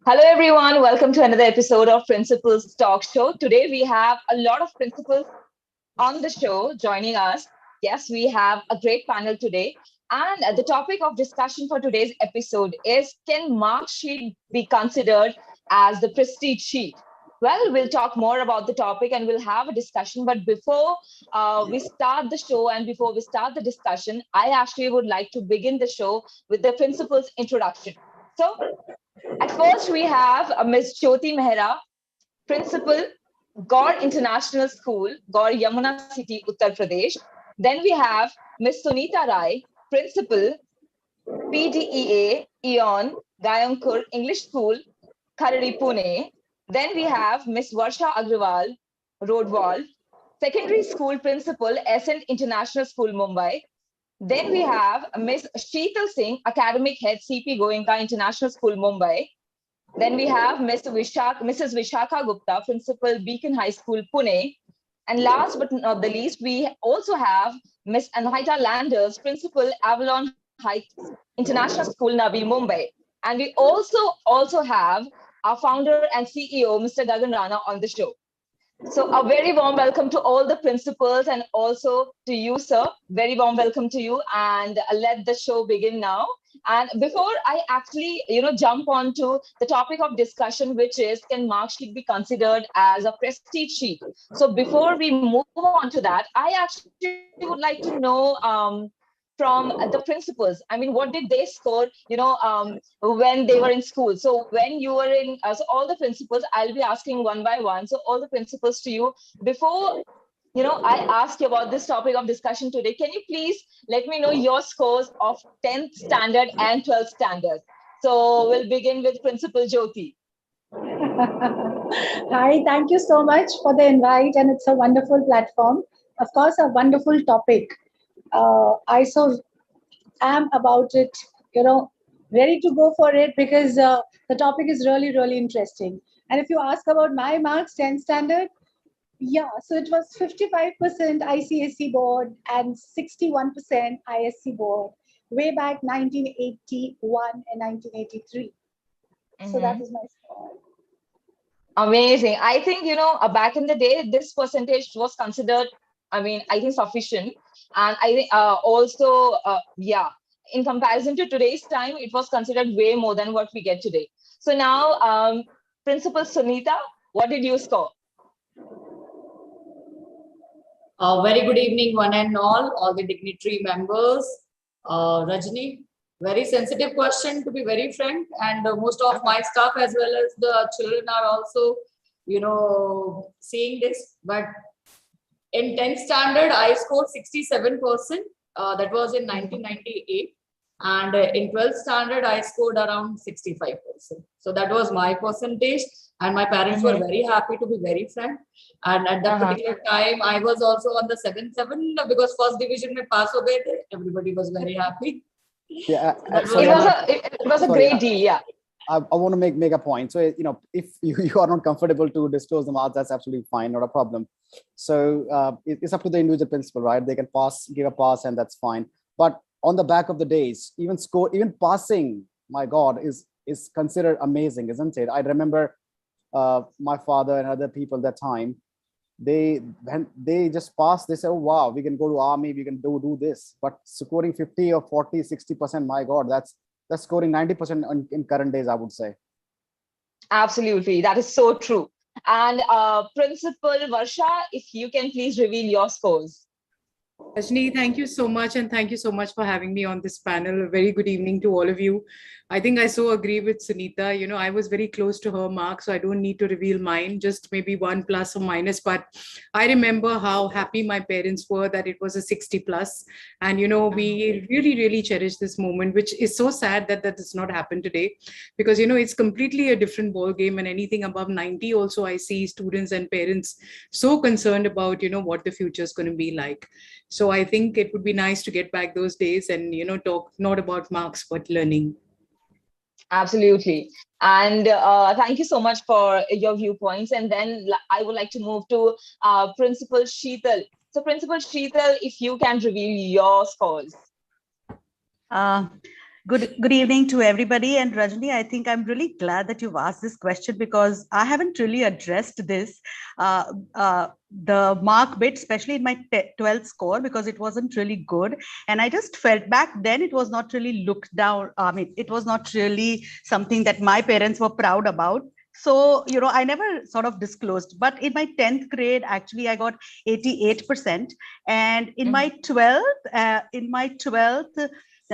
Hello, everyone. Welcome to another episode of Principals Talk Show. Today, we have a lot of principals on the show joining us. Yes, we have a great panel today. And the topic of discussion for today's episode is, can mark sheet be considered as the prestige sheet? Well, we'll talk more about the topic and we'll have a discussion. But before we start the show and before we start the discussion, I actually would like to begin the show with the principal's introduction. So, at first, we have Ms. Jyoti Mehra, Principal, Gaur International School, Gaur Yamuna City, Uttar Pradesh. Then we have Ms. Sunita Rai, Principal, PDEA, Eon, Gayankur English School, Kharadi, Pune. Then we have Ms. Varsha Agrawal, Roadwall, Secondary School Principal, Ascent International School, Mumbai. Then we have Ms. Sheetal Singh, Academic Head, CP Goenka International School, Mumbai. Then we have Mrs. Vishakha Gupta, Principal, Beacon High School, Pune. And last but not the least, we also have Ms. Anahita Landers, Principal, Avalon Heights International School, Navi, Mumbai. And we also have our founder and CEO, Mr. Gagan Rana, on the show. So a very warm welcome to all the principals and also to you, sir. Very warm welcome to you, and let the show begin now. And before I actually, jump on to the topic of discussion, which is, can mark sheet be considered as a prestige sheet? So before we move on to that, I actually would like to know from the principals. I mean, what did they score, when they were in school? So when you were in, so all the principals, I'll be asking one by one. So all the principals to you, before I ask you about this topic of discussion today, can you please let me know your scores of 10th standard and 12th standard? So we'll begin with Principal Jyoti. Hi, thank you so much for the invite, and it's a wonderful platform. Of course, a wonderful topic. I so am about it, ready to go for it because the topic is really, really interesting. And if you ask about my marks, 10 standard, yeah, so it was 55% ICSE board and 61% ISC board way back 1981 and 1983. So that is my score. Amazing. I think, back in the day, this percentage was considered, I think sufficient. And I think in comparison to today's time, it was considered way more than what we get today. So now, Principal Sunita, what did you score? Very good evening, one and all the dignitary members. Rajni, very sensitive question, to be very frank, and most of my staff as well as the children are also, seeing this. But in 10th standard, I scored 67%. That was in 1998. And in 12th standard, I scored around 65%. So that was my percentage. And my parents were very happy, to be very frank. And at that particular time, I was also on the 7-7 because first division may pass away. Everybody was very happy. Yeah, it was a great deal. Yeah. I want to make a point. So, if you are not comfortable to disclose the marks, that's absolutely fine, not a problem. So it's up to the individual principal, right? They can give a pass, and that's fine. But on the back of the days, even passing, my God, is considered amazing, isn't it? I remember my father and other people that time, when they just passed, they said, oh wow, we can go to army, we can do this. But scoring 50 or 40, 60%, my God, that's scoring 90% in current days, I would say. Absolutely, that is so true. And Principal Varsha, if you can please reveal your scores. Rajni, thank you so much, and thank you so much for having me on this panel. A very good evening to all of you. I think I so agree with Sunita. I was very close to her mark, so I don't need to reveal mine, just maybe one plus or minus. But I remember how happy my parents were that it was a 60 plus. And, we really, really cherish this moment, which is so sad that does not happen today because, it's completely a different ball game, and anything above 90 also I see students and parents so concerned about, what the future is going to be like. So I think it would be nice to get back those days and, talk not about marks, but learning. Absolutely. And thank you so much for your viewpoints. And then I would like to move to Principal Sheetal. So Principal Sheetal, if you can reveal your scores. Good evening to everybody. And Rajni, I think I'm really glad that you've asked this question because I haven't really addressed this, the mark bit, especially in my 12th score, because it wasn't really good. And I just felt back then it was not really looked down. I mean, it was not really something that my parents were proud about. So, I never sort of disclosed. But in my 10th grade, actually, I got 88%. And in my 12th,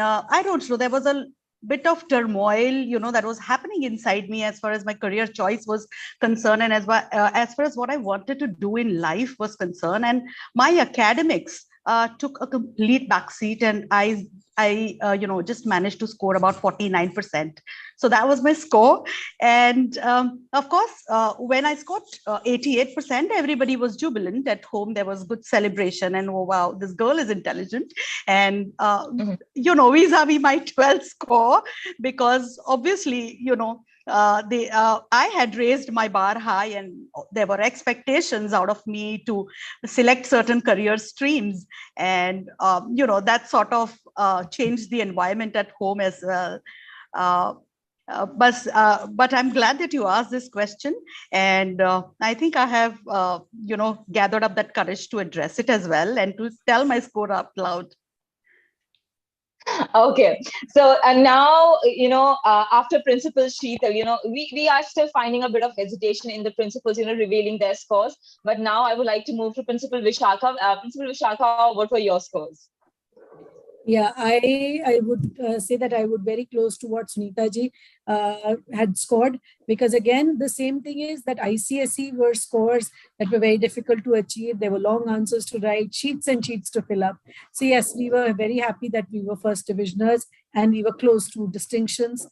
I don't know, there was a bit of turmoil, that was happening inside me as far as my career choice was concerned, and as far as what I wanted to do in life was concerned. And my academics took a complete backseat, and I just managed to score about 49%. So that was my score. And of course, when I scored 88%, everybody was jubilant at home. There was good celebration, and oh wow, this girl is intelligent. And vis-a-vis my 12th score, because obviously, I had raised my bar high, and there were expectations out of me to select certain career streams, and that sort of changed the environment at home as well. But I'm glad that you asked this question, and I think I have gathered up that courage to address it as well and to tell my score out loud. Okay, so and now after Principal Sheetal, we are still finding a bit of hesitation in the principals, revealing their scores. But now I would like to move to Principal Vishakha. Principal Vishakha, what were your scores? Yeah, I would say that I would very close to what Sunita ji had scored, because again, the same thing is that ICSE were scores that were very difficult to achieve. There were long answers to write, sheets and sheets to fill up. So yes, we were very happy that we were first divisioners and we were close to distinctions,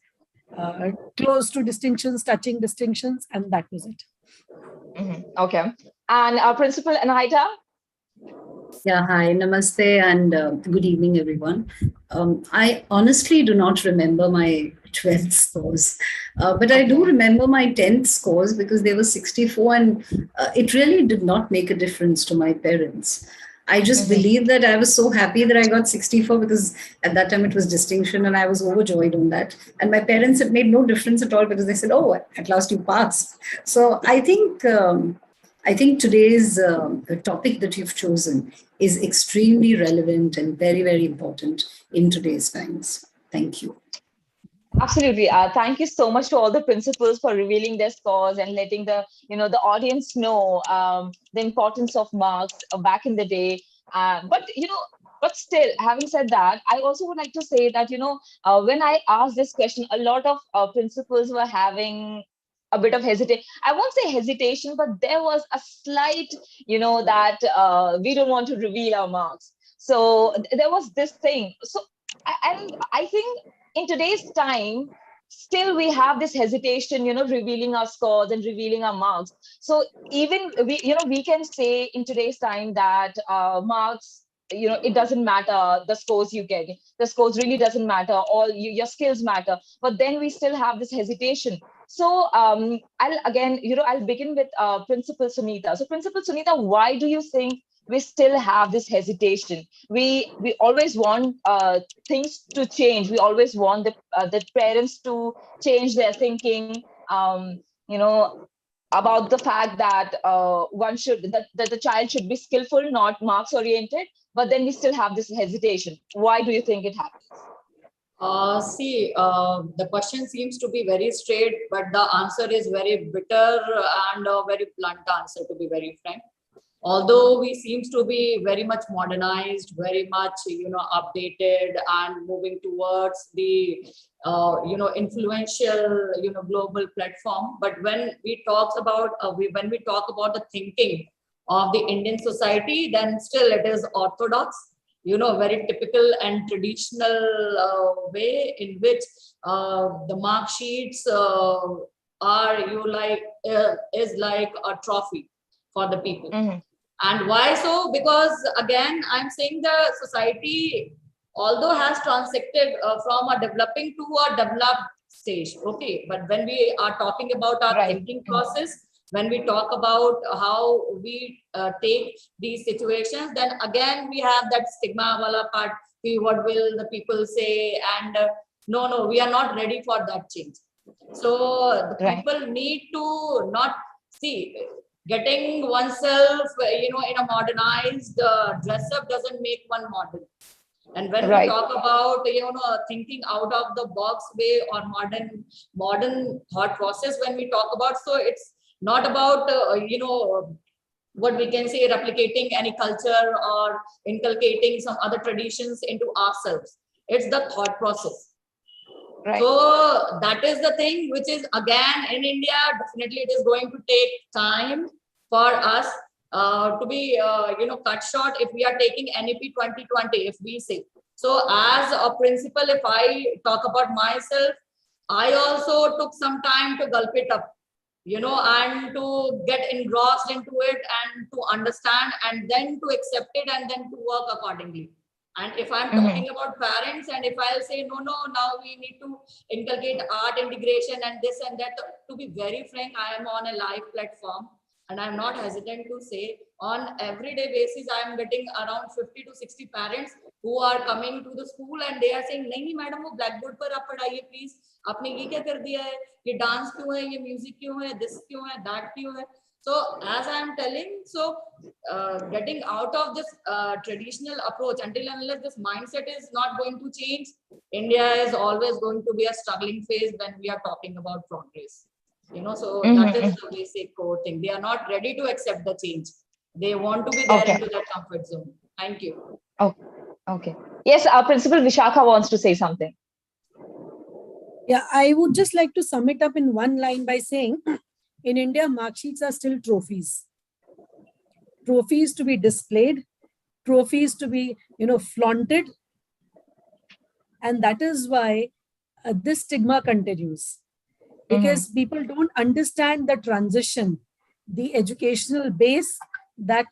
touching distinctions, and that was it. Okay. And Principal Anahita? Yeah, hi, namaste, and good evening, everyone. I honestly do not remember my 12th scores, but I do remember my 10th scores because they were 64, and it really did not make a difference to my parents. I just believe that I was so happy that I got 64 because at that time it was distinction and I was overjoyed on that. And my parents, it made no difference at all because they said, oh, at last you passed. So I think today's topic that you've chosen is extremely relevant and very, very important in today's times. Thank you. Absolutely. Thank you so much to all the principals for revealing their scores and letting the audience know the importance of marks back in the day. But still, having said that, I also would like to say that when I asked this question, a lot of principals were having a bit of hesitation. I won't say hesitation, but there was a slight, that we don't want to reveal our marks. So there was this thing. So, and I think in today's time, still we have this hesitation, revealing our scores and revealing our marks. So even we can say in today's time that marks, it doesn't matter the scores you get. The scores really doesn't matter. All your skills matter. But then we still have this hesitation. So I'll begin with Principal Sunita. So Principal Sunita, why do you think we still have this hesitation? We always want things to change. We always want the parents to change their thinking. About the fact that that the child should be skillful, not marks oriented. But then we still have this hesitation. Why do you think it happens? The question seems to be very straight, but the answer is very bitter and a very blunt answer, to be very frank. Although we seems to be very much modernized, very much updated and moving towards the influential global platform, but when we talk about the thinking of the Indian society, then still it is orthodox, very typical and traditional way in which the mark sheets is like a trophy for the people. And why so? Because again, I'm saying the society, although has transacted from a developing to a developed stage, okay, but when we are talking about our thinking process, when we talk about how we take these situations, then again we have that stigma wala part, what will the people say, and No, we are not ready for that change. So the people need to not see getting oneself, in a modernized dress up doesn't make one modern. And when we talk about, thinking out of the box way or modern thought process, when we talk about, so it's not about, what we can say, replicating any culture or inculcating some other traditions into ourselves. It's the thought process. So that is the thing which is, again, in India, definitely it is going to take time for us to be, cut short if we are taking NEP 2020, if we say. So as a principal, if I talk about myself, I also took some time to gulp it up, and to get engrossed into it and to understand and then to accept it and then to work accordingly. And if I'm talking about parents, and if I'll say, no, now we need to inculcate art integration and this and that, to be very frank, I am on a live platform and I'm not hesitant to say on everyday basis, I am getting around 50 to 60 parents who are coming to the school and they are saying, nahi madam, wo blackboard par aap padhaiye please. Aapne ye kya kar diya hai? Ye dance kyun hai? Ye music kyun hai? This kyun hai? That kyun hai? So as I am telling, so getting out of this traditional approach, until and unless this mindset is not going to change, India is always going to be a struggling phase when we are talking about progress. So that is the basic core thing. They are not ready to accept the change. They want to be there into that comfort zone. Thank you. Okay. Yes, our principal Vishakha wants to say something. Yeah, I would just like to sum it up in one line by saying, in India, mark sheets are still trophies. Trophies to be displayed, trophies to be, flaunted. And that is why this stigma continues. Because people don't understand the transition, the educational base that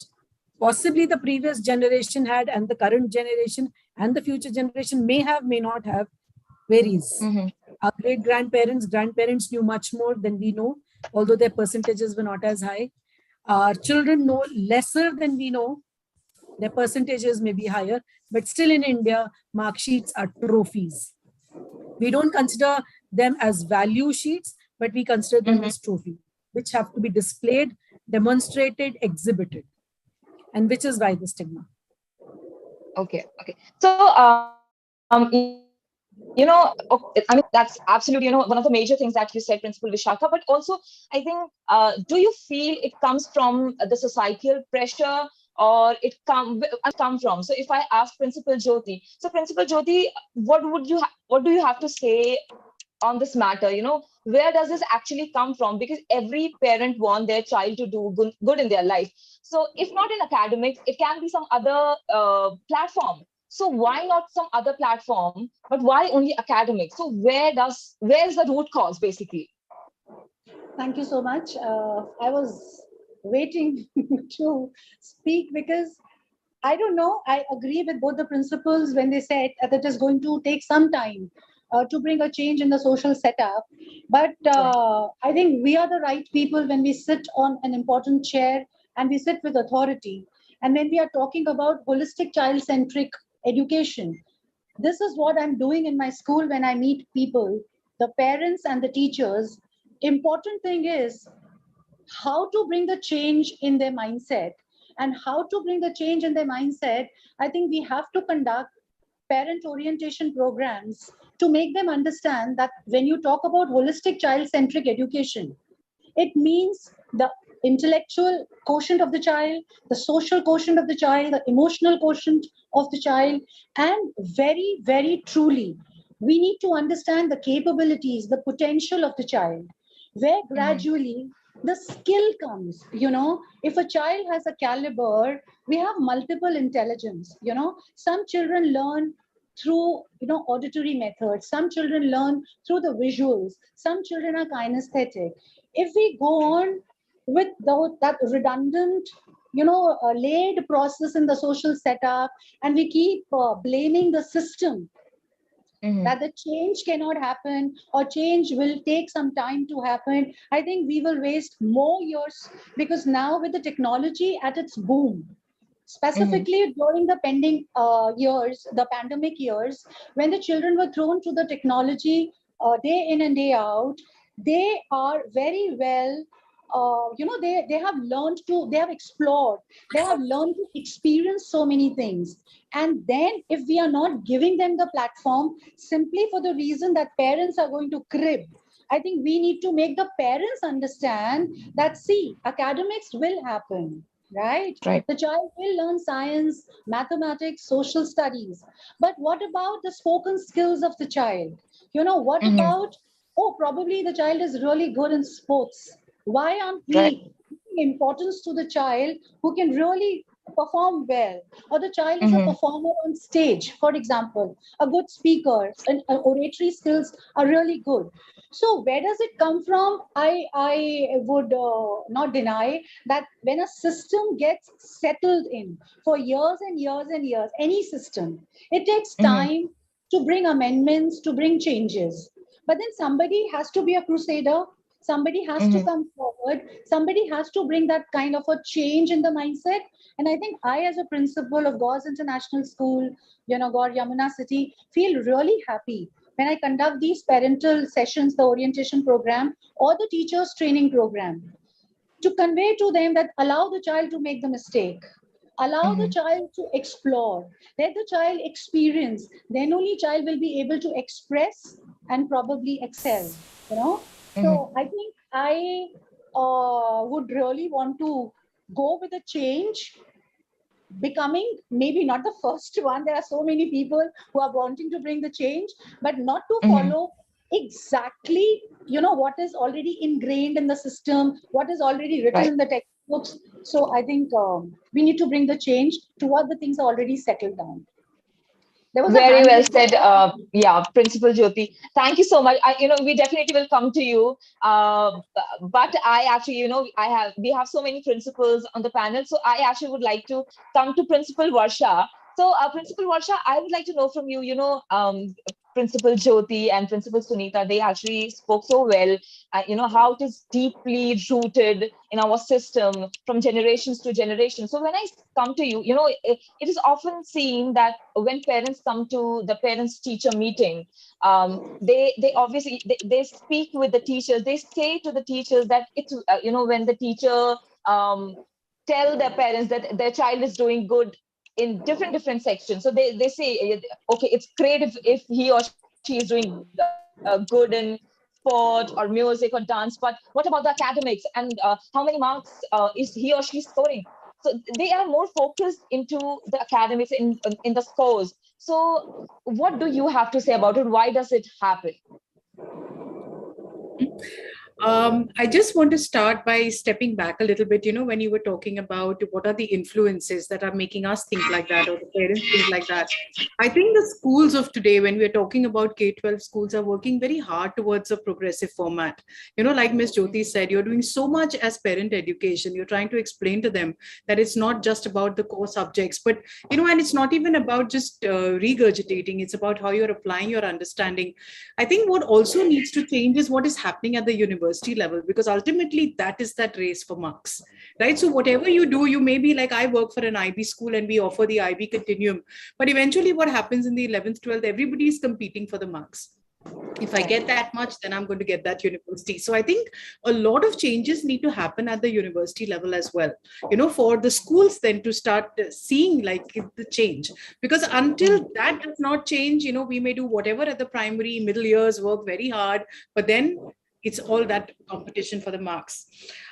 possibly the previous generation had and the current generation and the future generation may have, may not have, varies. Our grandparents knew much more than we know, although their percentages were not as high. Our children know lesser than we know. Their percentages may be higher, but still in India, mark sheets are trophies. We don't consider them as value sheets, but we consider them as trophies, which have to be displayed, demonstrated, exhibited, and which is why the stigma. Okay. So, I mean, that's absolutely, one of the major things that you said, Principal Vishakha, but also, I think, do you feel it comes from the societal pressure or it come from? So if I ask Principal Jyoti, so Principal Jyoti, what do you have to say on this matter? Where does this actually come from? Because every parent wants their child to do good in their life. So if not in academics, it can be some other platform. So why not some other platform, but why only academics? So where's the root cause, basically? Thank you so much. I was waiting to speak because I don't know. I agree with both the principals when they said that it is going to take some time to bring a change in the social setup. But I think we are the right people when we sit on an important chair and we sit with authority. And when we are talking about holistic child-centric education, this is what I'm doing in my school when I meet people, the parents and the teachers. Important thing is how to bring the change in their mindset. And how to bring the change in their mindset, I think we have to conduct parent orientation programs to make them understand that when you talk about holistic child-centric education, it means the intellectual quotient of the child, the social quotient of the child, the emotional quotient of the child, and very, very truly, we need to understand the capabilities, the potential of the child, where gradually the skill comes. If a child has a caliber, we have multiple intelligence. Some children learn through auditory methods, some children learn through the visuals, some children are kinesthetic. If we go on with that redundant laid process in the social setup, and we keep blaming the system that the change cannot happen or change will take some time to happen, I think we will waste more years, because now with the technology at its boom, specifically during the the pandemic years, when the children were thrown to the technology day in and day out. They are very well, they have learned to, they have explored, they have learned to experience so many things. And then if we are not giving them the platform simply for the reason that parents are going to crib, I think we need to make the parents understand that, see, academics will happen, right? Right. The child will learn science, mathematics, social studies. But what about the spoken skills of the child? What about, oh, probably the child is really good in sports. Why aren't Right. we giving importance to the child who can really perform well? Or the child is a Mm-hmm. performer on stage, for example, a good speaker, and oratory skills are really good. So where does it come from? I would not deny that when a system gets settled in for years and years and years, any system, it takes Mm-hmm. time to bring amendments, to bring changes. But then somebody has to be a crusader. Somebody has to Mm-hmm. come forward. Somebody has to bring that kind of a change in the mindset. And I think I, as a principal of Gauze International School, Gaur Yamuna City, feel really happy when I conduct these parental sessions, the orientation program or the teachers training program, to convey to them that allow the child to make the mistake, allow the Mm-hmm. child to explore, let the child experience, then only child will be able to express and probably excel, Mm-hmm. so I think I would really want to go with a change, becoming maybe not the first one. There are so many people who are wanting to bring the change, but not to Mm-hmm. follow exactly, what is already ingrained in the system, what is already written Right. in the textbooks. So I think we need to bring the change to what the things are already settled down. There was a Very hand well raised. said. Yeah, Principal Jyoti. Thank you so much. We definitely will come to you. But I actually, we have so many principals on the panel. So I actually would like to come to Principal Varsha. So, Principal Varsha, I would like to know from you, Principal Jyoti and Principal Sunita, they actually spoke so well, how it is deeply rooted in our system from generations to generation. So when I come to you, it is often seen that when parents come to the parents teacher meeting, they obviously they speak with the teachers. They say to the teachers that it's when the teacher tell their parents that their child is doing good in different sections. So they say, okay, it's great if he or she is doing good in sport or music or dance, but what about the academics, and how many marks is he or she scoring? So they are more focused into the academics in the scores. So what do you have to say about it? Why does it happen? I just want to start by stepping back a little bit. When you were talking about what are the influences that are making us think like that, or the parents think like that, I think the schools of today, when we're talking about K-12 schools, are working very hard towards a progressive format. Like Ms. Jyoti said, you're doing so much as parent education. You're trying to explain to them that it's not just about the core subjects, but, and it's not even about just regurgitating. It's about how you're applying your understanding. I think what also needs to change is what is happening at the university level, because ultimately that is that race for marks, right? So whatever you do, you may be like, I work for an IB school and we offer the IB continuum, but eventually what happens in the 11th, 12th, everybody is competing for the marks. If I get that much, then I'm going to get that university. So I think a lot of changes need to happen at the university level as well, for the schools then to start seeing like the change. Because until that does not change, we may do whatever at the primary, middle years, work very hard, but then it's all that competition for the marks.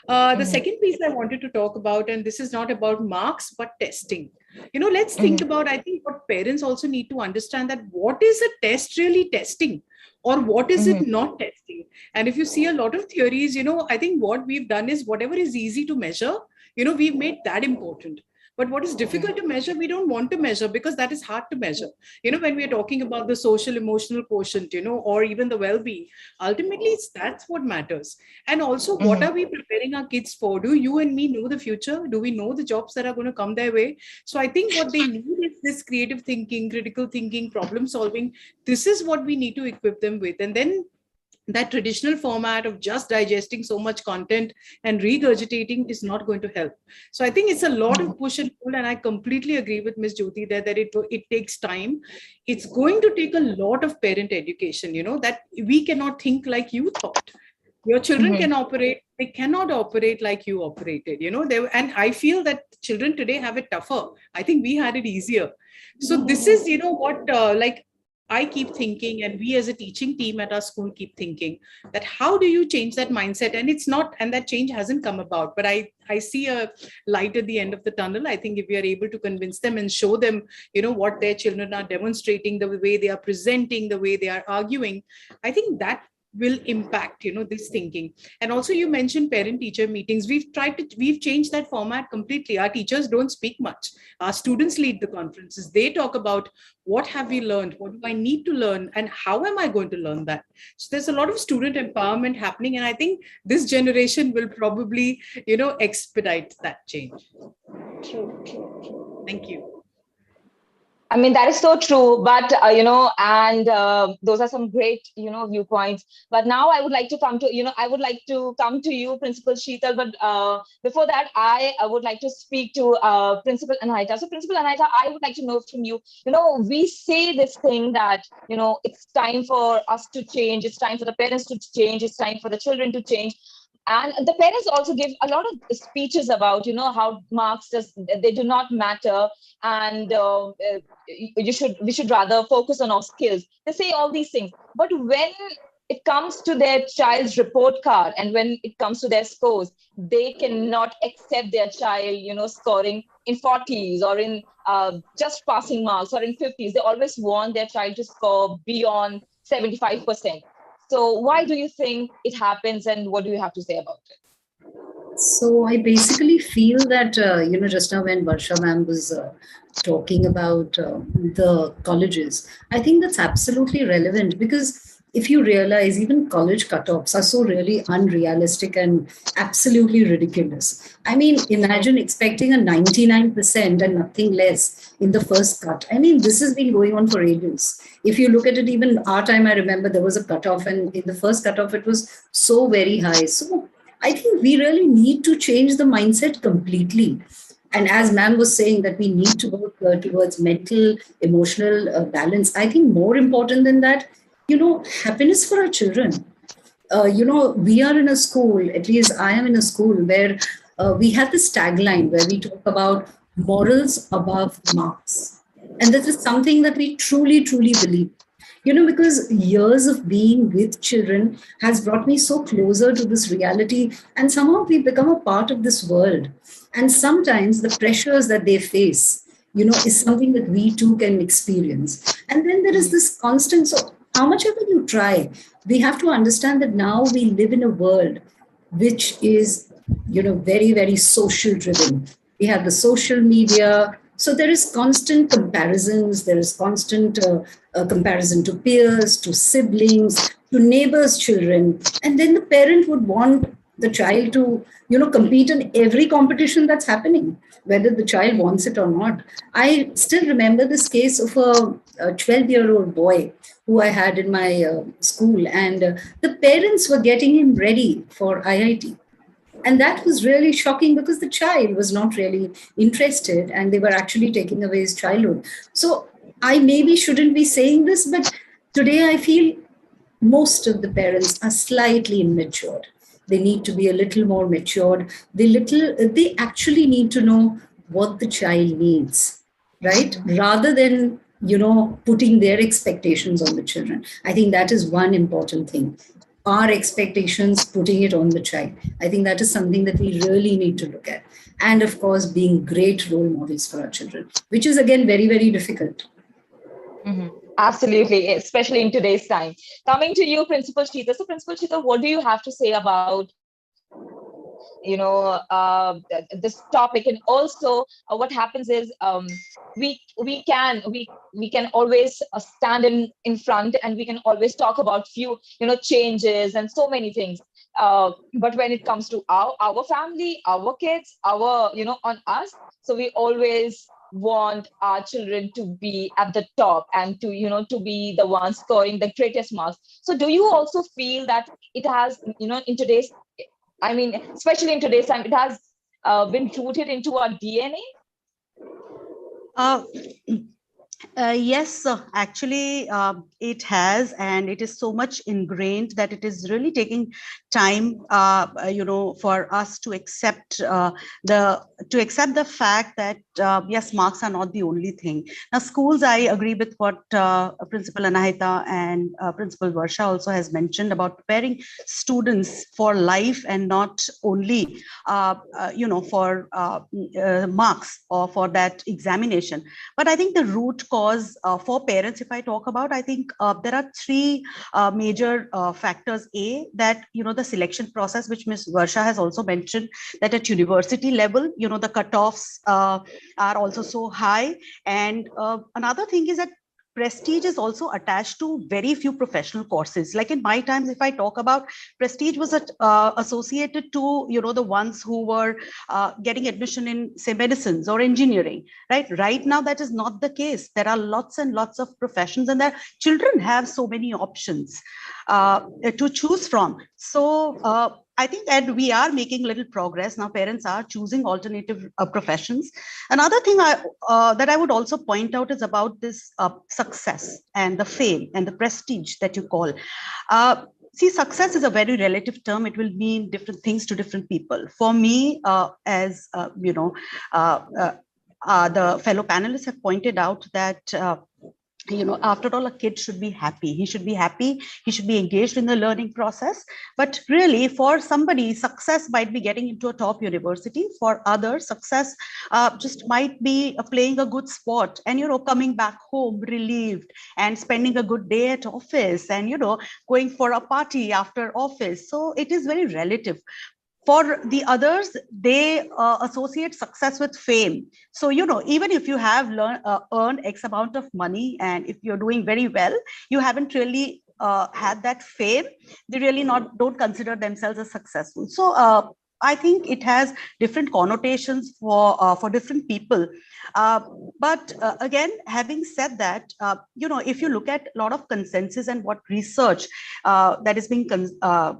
The second piece I wanted to talk about, and this is not about marks, but testing. Let's think about, I think what parents also need to understand, that what is a test really testing? Or what is it not testing? And if you see a lot of theories, I think what we've done is whatever is easy to measure, we've made that important. But what is difficult to measure, we don't want to measure, because that is hard to measure. When we're talking about the social emotional quotient, or even the well-being, ultimately that's what matters. And also, what are we preparing our kids for? Do you and me know the future? Do we know the jobs that are going to come their way? So I think what they need is this creative thinking, critical thinking, problem solving. This is what we need to equip them with. And then that traditional format of just digesting so much content and regurgitating is not going to help. So I think it's a lot of push and pull, and I completely agree with Ms. Jyoti there that it takes time. It's going to take a lot of parent education, that we cannot think like you thought. Your children can operate, they cannot operate like you operated, and I feel that children today have it tougher. I think we had it easier. So this is, what, like, I keep thinking, and we as a teaching team at our school keep thinking, that how do you change that mindset? And it's not, and that change hasn't come about, but I see a light at the end of the tunnel. I think if we are able to convince them and show them, what their children are demonstrating, the way they are presenting, the way they are arguing, I think that will impact, this thinking. And also you mentioned parent teacher meetings. We've changed that format completely. Our teachers don't speak much. Our students lead the conferences. They talk about what have we learned, what do I need to learn, and how am I going to learn that? So there's a lot of student empowerment happening, and I think this generation will probably, expedite that change. True. Thank you. I mean, that is so true, but, those are some great, viewpoints. But now I would like to come to, you, Principal Sheetal. But before that, I would like to speak to Principal Anahita. So Principal Anahita, I would like to know from you, we say this thing that, it's time for us to change. It's time for the parents to change. It's time for the children to change. And the parents also give a lot of speeches about, how marks they do not matter, and we should rather focus on our skills. They say all these things, but when it comes to their child's report card and when it comes to their scores, they cannot accept their child, scoring in 40s or in just passing marks or in 50s. They always want their child to score beyond 75%. So why do you think it happens, and what do you have to say about it? So I basically feel that, just now when Varsha ma'am was talking about the colleges, I think that's absolutely relevant, because if you realize, even college cutoffs are so really unrealistic and absolutely ridiculous. I mean, imagine expecting a 99% and nothing less in the first cut. I mean, this has been going on for ages. If you look at it, even our time, I remember there was a cutoff, and in the first cutoff, it was so very high. So I think we really need to change the mindset completely. And as ma'am was saying, that we need to work towards mental, emotional balance. I think more important than that, happiness for our children. We are in a school, at least I am in a school, where we have this tagline where we talk about morals above marks. And this is something that we truly, truly believe. Because years of being with children has brought me so closer to this reality, and somehow we become a part of this world. And sometimes the pressures that they face, is something that we too can experience. And then there is this constant, so how much ever you try, we have to understand that now we live in a world which is, very, very social driven. We have the social media. So there is constant comparisons, there is constant comparison to peers, to siblings, to neighbors' children. And then the parent would want the child to, compete in every competition that's happening, whether the child wants it or not. I still remember this case of a 12-year-old boy who I had in my school, and the parents were getting him ready for IIT. And that was really shocking, because the child was not really interested and they were actually taking away his childhood. So I maybe shouldn't be saying this, but today I feel most of the parents are slightly immature. They need to be a little more matured. They actually need to know what the child needs, right? Rather than, putting their expectations on the children. I think that is one important thing. Our expectations, putting it on the child. I think that is something that we really need to look at. And of course, being great role models for our children, which is again very, very difficult. Absolutely, especially in today's time. Coming to you, Principal Sheetal. So Principal Sheetal, what do you have to say about this topic? And also what happens is we can always stand in front, and we can always talk about few changes and so many things, but when it comes to our family, our kids, our on us, so we always want our children to be at the top and to, to be the ones scoring the greatest marks. So do you also feel that it has, in today's, I mean, especially in today's time, it has been rooted into our DNA? Uh, yes, actually, it has, and it is so much ingrained that it is really taking time, for us to accept the fact that yes, marks are not the only thing. Now, schools, I agree with what Principal Anahita and Principal Varsha also has mentioned about preparing students for life and not only, for marks or for that examination. But I think the root cause for parents, if I talk about, I think there are three major factors. A, that, the selection process, which Ms. Varsha has also mentioned, that at university level, the cutoffs are also so high. And another thing is that prestige is also attached to very few professional courses. Like in my times, if I talk about, prestige was associated to, the ones who were getting admission in, say, medicines or engineering, right? Right now, that is not the case. There are lots and lots of professions, and their children have so many options to choose from. So I think that we are making little progress now. Parents are choosing alternative professions. Another thing that I would also point out is about this success and the fame and the prestige that you call. See, success is a very relative term. It will mean different things to different people. For me, as the fellow panelists have pointed out, that after all, a kid should be happy. He should be happy. He should be engaged in the learning process. But really, for somebody, success might be getting into a top university. For others, success just might be playing a good sport and, coming back home relieved and spending a good day at office and, going for a party after office. So it is very relative. For the others, they associate success with fame. So, even if you have earned X amount of money, and if you're doing very well, you haven't really had that fame, they really don't consider themselves as successful. So I think it has different connotations for different people. But again, having said that, if you look at a lot of consensus and what research that is being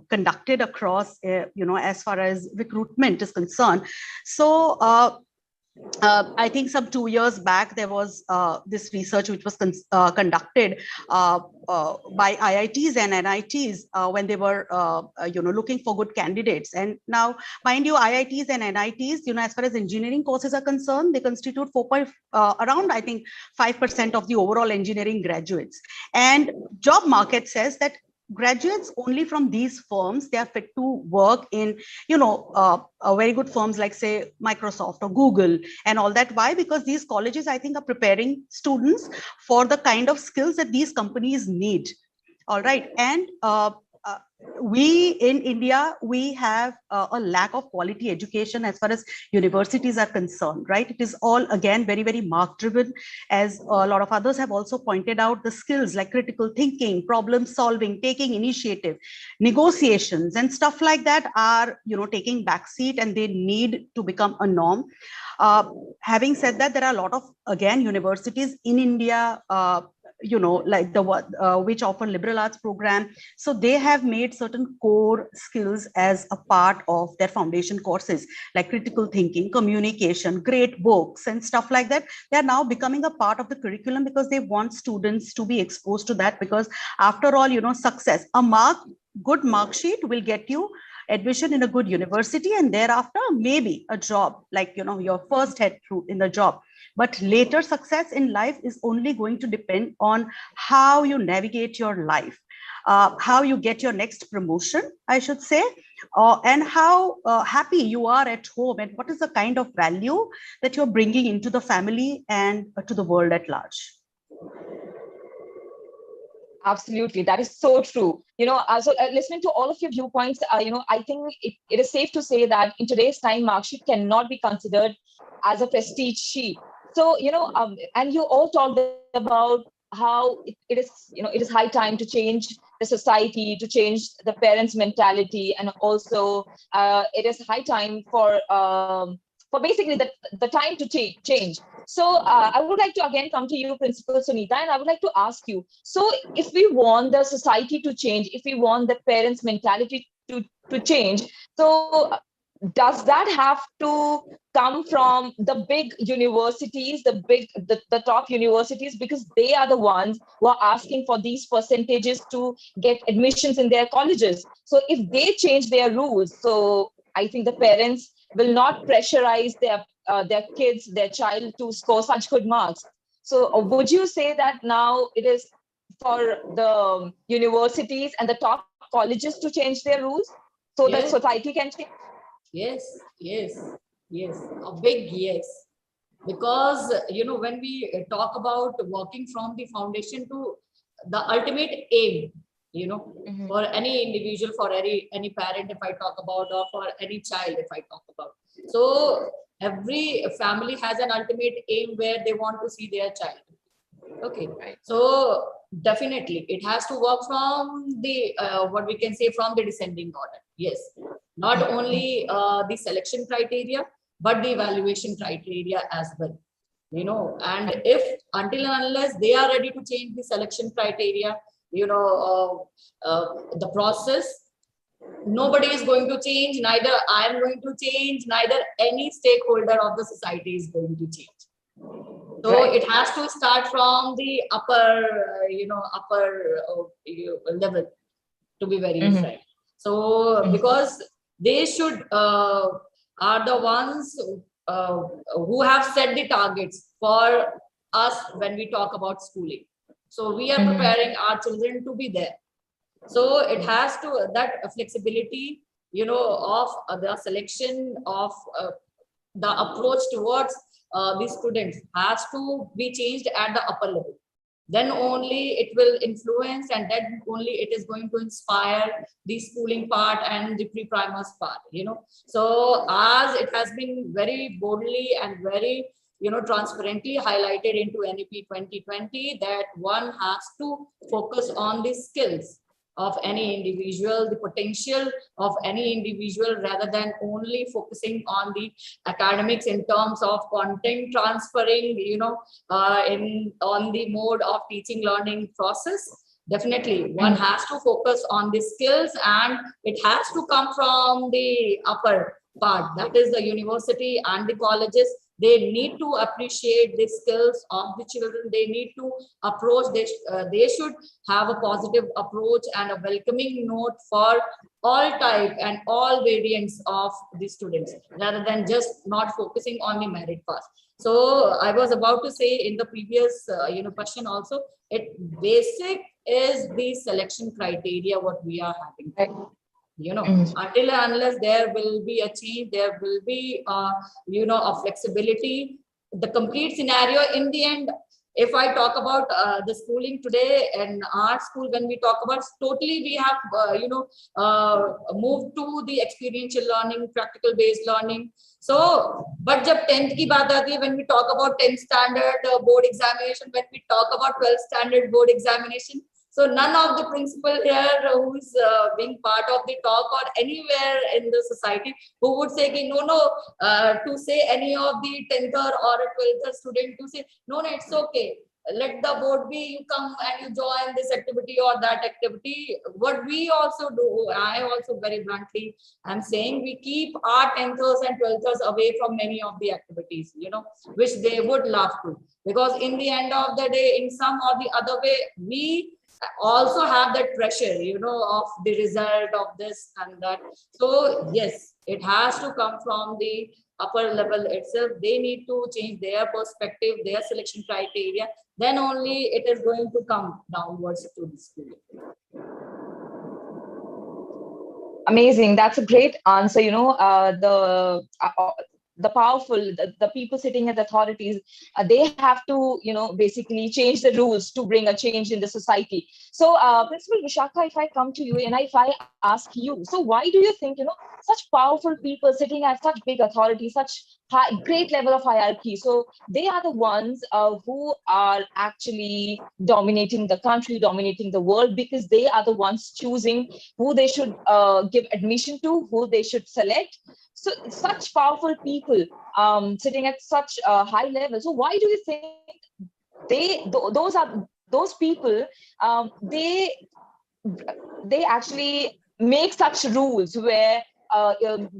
conducted across, as far as recruitment is concerned. So I think some 2 years back, there was this research which was conducted by IITs and NITs when they were, looking for good candidates. And now, mind you, IITs and NITs, as far as engineering courses are concerned, they constitute around, I think, 5% of the overall engineering graduates. And job market says that graduates only from these firms, they are fit to work in, very good firms like, say, Microsoft or Google and all that. Why? Because these colleges, I think, are preparing students for the kind of skills that these companies need. All right. And we in India, we have a lack of quality education as far as universities are concerned, right? It is all, again, very, very mark driven. As a lot of others have also pointed out, the skills like critical thinking, problem solving, taking initiative, negotiations and stuff like that are, taking backseat, and they need to become a norm. Having said that, there are a lot of, again, universities in India, like the which offer liberal arts program. So they have made certain core skills as a part of their foundation courses, like critical thinking, communication, great books and stuff like that. They are now becoming a part of the curriculum because they want students to be exposed to that. Because after all, success, good mark sheet will get you admission in a good university, and thereafter maybe a job, like your first head through in the job. But later success in life is only going to depend on how you navigate your life, how you get your next promotion, I should say, and how happy you are at home, and what is the kind of value that you're bringing into the family and to the world at large. Absolutely, that is so true. Listening to all of your viewpoints, I think it is safe to say that in today's time, mark sheet cannot be considered as a prestige sheet. So, and you all talked about how it is high time to change the society, to change the parents' mentality, and also it is high time for for basically the time to change. So I would like to again come to you, Principal Sunita, and I would like to ask you, so if we want the society to change, if we want the parents' mentality to change, so does that have to come from the big universities, the top universities, because they are the ones who are asking for these percentages to get admissions in their colleges? So if they change their rules, so I think the parents will not pressurize their kids, their child to score such good marks. So would you say that now it is for the universities and the top colleges to change their rules so that Yes, society can change? yes, yes, yes. A big yes. Because, when we talk about working from the foundation to the ultimate aim, for any individual, for any parent, if I talk about, or for any child, if I talk about. So every family has an ultimate aim where they want to see their child. Okay, so definitely it has to work from the what we can say, from the descending order. Yes, not only the selection criteria, but the evaluation criteria as well. And if until and unless they are ready to change the selection criteria, the process, nobody is going to change. Neither I am going to change. Neither any stakeholder of the society is going to change. So it has to start from the upper level, to be very frank. So because they should are the ones who have set the targets for us when we talk about schooling. So we are preparing our children to be there. So it has to, that flexibility, of the selection of the approach towards the students has to be changed at the upper level. Then only it will influence, and then only it is going to inspire the schooling part and the pre-primers part, So as it has been very boldly and very, transparently highlighted into NEP 2020, that one has to focus on the skills of any individual, the potential of any individual, rather than only focusing on the academics in terms of content transferring, on the mode of teaching learning process. Definitely, one has to focus on the skills, and it has to come from the upper part, that is the university and the colleges. They need to appreciate the skills of the children. They need to approach, they should have a positive approach and a welcoming note for all type and all variants of the students, rather than just not focusing on the merit pass. So I was about to say in the previous question also, it basic is the selection criteria what we are having. Until and unless there will be a change, there will be a flexibility, the complete scenario in the end. If I talk about the schooling today and our school, when we talk about, totally we have moved to the experiential learning, practical based learning. So but jab 10th ki baat aati hai, when we talk about 10th standard board examination, when we talk about 12th standard board examination, so none of the principal here who is being part of the talk or anywhere in the society who would say ki, no, to say any of the 10th or a 12th student to say, no, it's okay. Let the board be, you come and you join this activity or that activity. What we also do, I also very bluntly am saying, we keep our 10thers and 12thers away from many of the activities, which they would love to. Because in the end of the day, in some or the other way, we also have that pressure, of the result of this and that. So yes, it has to come from the upper level itself. They need to change their perspective, their selection criteria. Then only it is going to come downwards to the school. Amazing. That's a great answer. The powerful, the people sitting at the authorities, they have to, basically change the rules to bring a change in the society. So, Principal Vishakha, if I come to you and if I ask you, so why do you think, such powerful people sitting at such big authority, such great level of hierarchy, so they are the ones who are actually dominating the country, dominating the world, because they are the ones choosing who they should give admission to, who they should select. So such powerful people sitting at such a high level. So why do you think those people, they actually make such rules where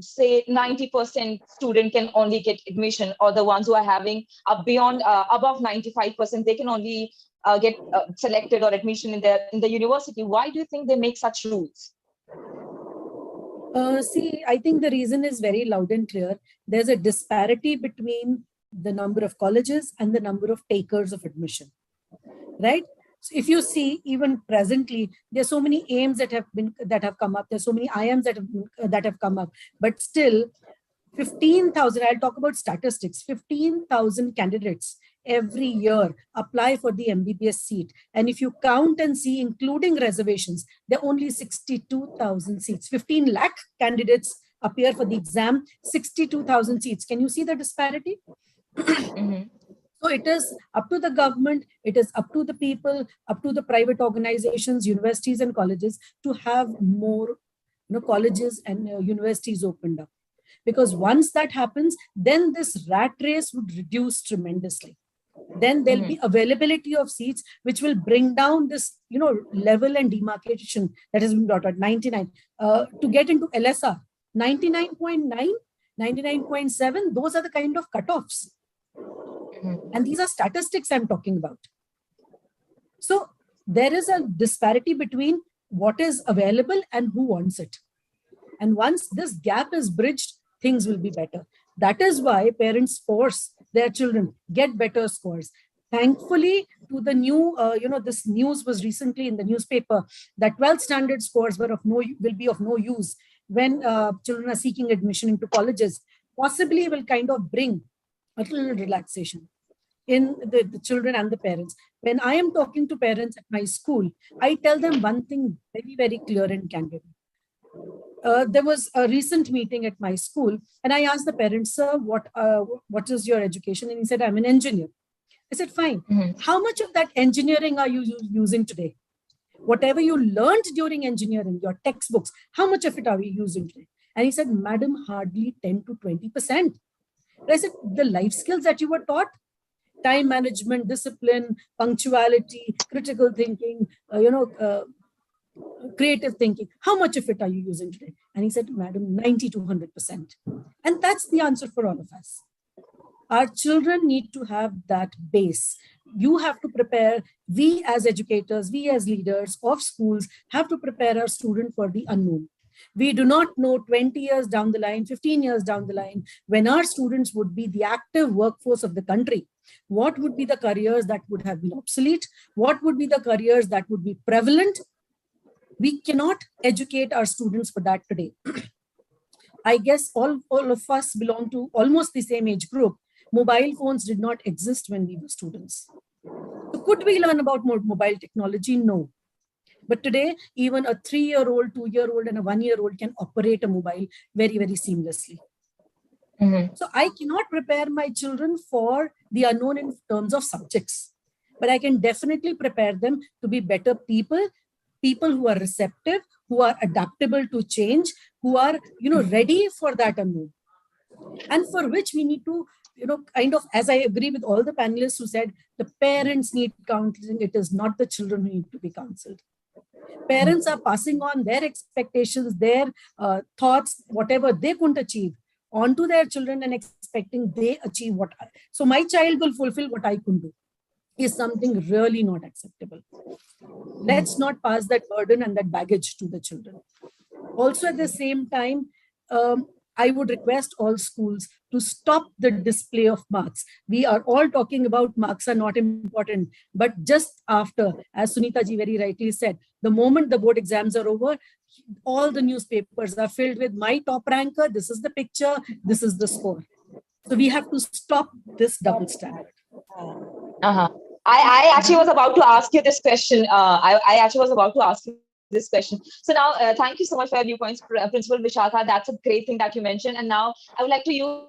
say 90% student can only get admission, or the ones who are having beyond above 95%, they can only get selected or admission in the university? Why do you think they make such rules? See, I think the reason is very loud and clear. There's a disparity between the number of colleges and the number of takers of admission, right? So if you see, even presently, there's so many aims that have come up. There's so many IIMs that have come up, but still, 15,000. I'll talk about statistics. 15,000 candidates every year apply for the MBBS seat, and if you count and see, including reservations, there are only 62,000 seats. 15 lakh candidates appear for the exam. 62,000 seats. Can you see the disparity? Mm-hmm. So it is up to the government, it is up to the people, up to the private organizations, universities and colleges to have more colleges and universities opened up. Because once that happens, then this rat race would reduce tremendously. Then there'll be availability of seats, which will bring down this level and demarcation that has been brought at 99. To get into LSR, 99.9, 99.7, those are the kind of cutoffs. And these are statistics I'm talking about. So there is a disparity between what is available and who wants it. And once this gap is bridged, things will be better. That is why parents force their children get better scores. Thankfully, to the new, this news was recently in the newspaper that 12th standard scores will be of no use when children are seeking admission into colleges. Possibly will kind of bring a little relaxation in the children and the parents. When I am talking to parents at my school, I tell them one thing very, very clear and candid. There was a recent meeting at my school, and I asked the parents, sir, what is your education? And he said, I'm an engineer. I said, fine. How much of that engineering are you using today? Whatever you learned during engineering, your textbooks, how much of it are we using today? And he said, madam, hardly 10 to 20%. I said, the life skills that you were taught, time management, discipline, punctuality, critical thinking, creative thinking, how much of it are you using today? And he said, madam, 90 to 100%. And that's the answer for all of us. Our children need to have that base. You have to prepare, we as educators, we as leaders of schools have to prepare our student for the unknown. We do not know 20 years down the line, 15 years down the line, when our students would be the active workforce of the country, what would be the careers that would have been obsolete? What would be the careers that would be prevalent? We cannot educate our students for that today. I guess all of us belong to almost the same age group. Mobile phones did not exist when we were students. So could we learn about more mobile technology? No. But today, even a 3-year-old, 2-year-old, and a 1-year-old can operate a mobile very, very seamlessly. So I cannot prepare my children for the unknown in terms of subjects, but I can definitely prepare them to be better people who are receptive, who are adaptable to change, who are, ready for that unknown. And for which we need to, kind of, as I agree with all the panelists who said, the parents need counseling. It is not the children who need to be counseled. Parents are passing on their expectations, their thoughts, whatever they couldn't achieve, onto their children and expecting they achieve so my child will fulfill what I couldn't do, is something really not acceptable. Let's not pass that burden and that baggage to the children. Also, at the same time, I would request all schools to stop the display of marks. We are all talking about marks are not important, but just after, as Sunita ji very rightly said, the moment the board exams are over, all the newspapers are filled with my top ranker, this is the picture, this is the score. So we have to stop this double standard. I actually was about to ask you this question. I actually was about to ask you this question. So now, thank you so much for your viewpoints, Principal Vishakha. That's a great thing that you mentioned. And now I would like to use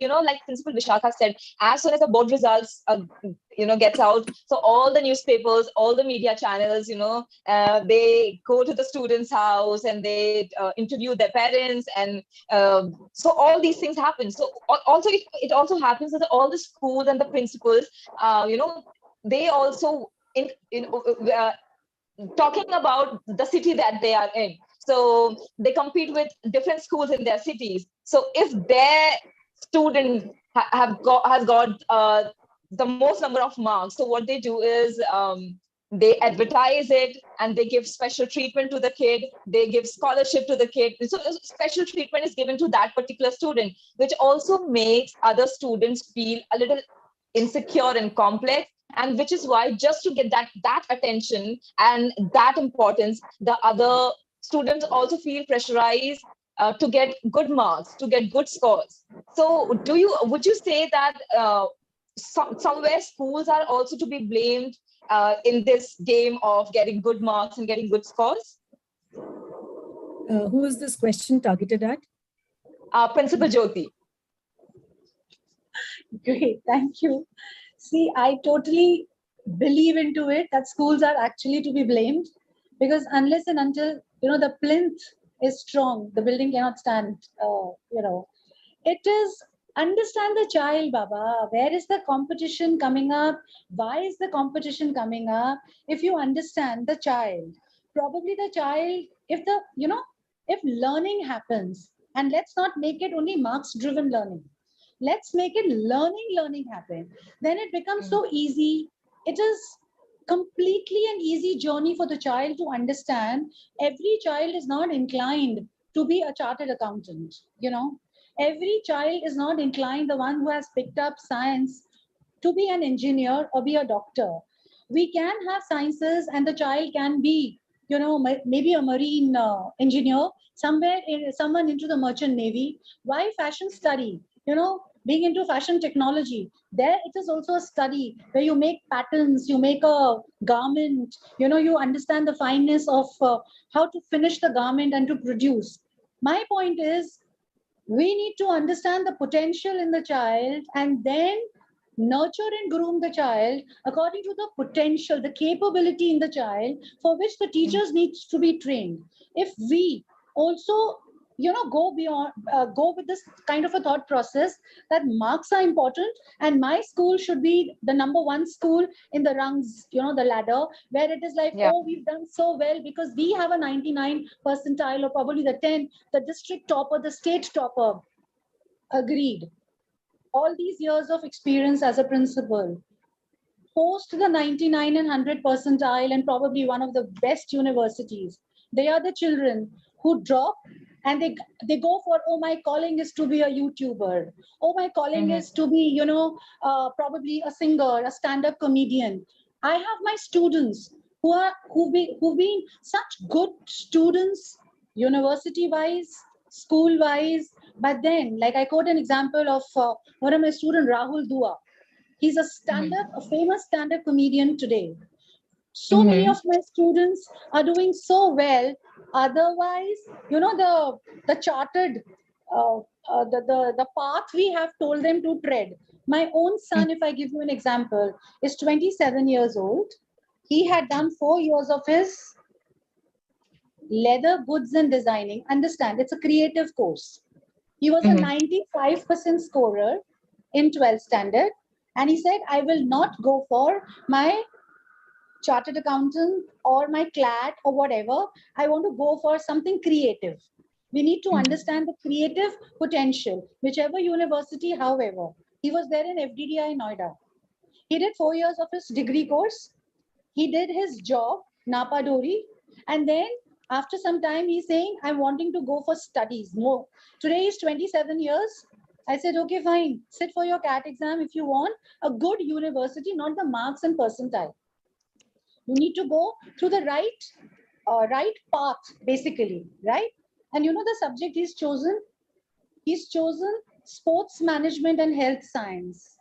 like Principal Vishakha said, as soon as the board results, gets out, so all the newspapers, all the media channels, they go to the students' house and they interview their parents, and so all these things happen. So also it also happens that all the schools and the principals, they also uh, talking about the city that they are in. So they compete with different schools in their cities. So if their student has got the most number of marks, so what they do is they advertise it and they give special treatment to the kid. They give scholarship to the kid. So special treatment is given to that particular student, which also makes other students feel a little insecure and complex, and which is why, just to get that attention and that importance, the other students also feel pressurized to get good marks, to get good scores. So would you say that somewhere schools are also to be blamed in this game of getting good marks and getting good scores? Who is this question targeted at? Principal Jyoti. Great, thank you. See, I totally believe into it that schools are actually to be blamed, because unless and until the plinth is strong, the building cannot stand. It is understand the child, Baba. Where is the competition coming up? Why is the competition coming up? If you understand the child, probably the child, if learning happens, and let's not make it only marks driven learning, let's make it learning happen, then it becomes so easy. It is completely an easy journey for the child to understand. Every child is not inclined to be a chartered accountant. Every child is not inclined, the one who has picked up science, to be an engineer or be a doctor. We can have sciences and the child can be, maybe a marine engineer, someone into the merchant navy. Why fashion study? Being into fashion technology, there it is also a study where you make patterns, you make a garment, you understand the fineness of how to finish the garment and to produce. My point is, we need to understand the potential in the child and then nurture and groom the child according to the potential, the capability in the child, for which the teachers need to be trained. If we also go beyond, go with this kind of a thought process that marks are important and my school should be the number one school in the rungs, the ladder, where it is like, oh, we've done so well because we have a 99 percentile or probably the 10, the district topper, the state topper. Agreed. All these years of experience as a principal, post the 99 and 100 percentile and probably one of the best universities, they are the children who drop and they go for, oh, my calling is to be a YouTuber. Oh, my calling is to be, probably a singer, a stand-up comedian. I have my students who've been such good students, university-wise, school-wise. But then, like I quote an example of one of my students, Rahul Dua. He's a a famous stand-up comedian today. So many of my students are doing so well. Otherwise, the chartered, the path we have told them to tread. My own son, if I give you an example, is 27 years old. He had done 4 years of his leather goods and designing. Understand, it's a creative course. He was a 95% scorer in 12th standard. And he said, I will not go for my chartered accountant or my CLAT or whatever. I want to go for something creative. We need to understand the creative potential, whichever university, however. He was there in FDDI Noida. He did 4 years of his degree course. He did his job, Napa Dori. And then after some time, he's saying, I'm wanting to go for studies. No. Today is 27 years. I said, okay, fine. Sit for your CAT exam if you want a good university, not the marks and percentile. You need to go through the right path, basically, right? And the subject he's chosen? He's chosen sports management and health science.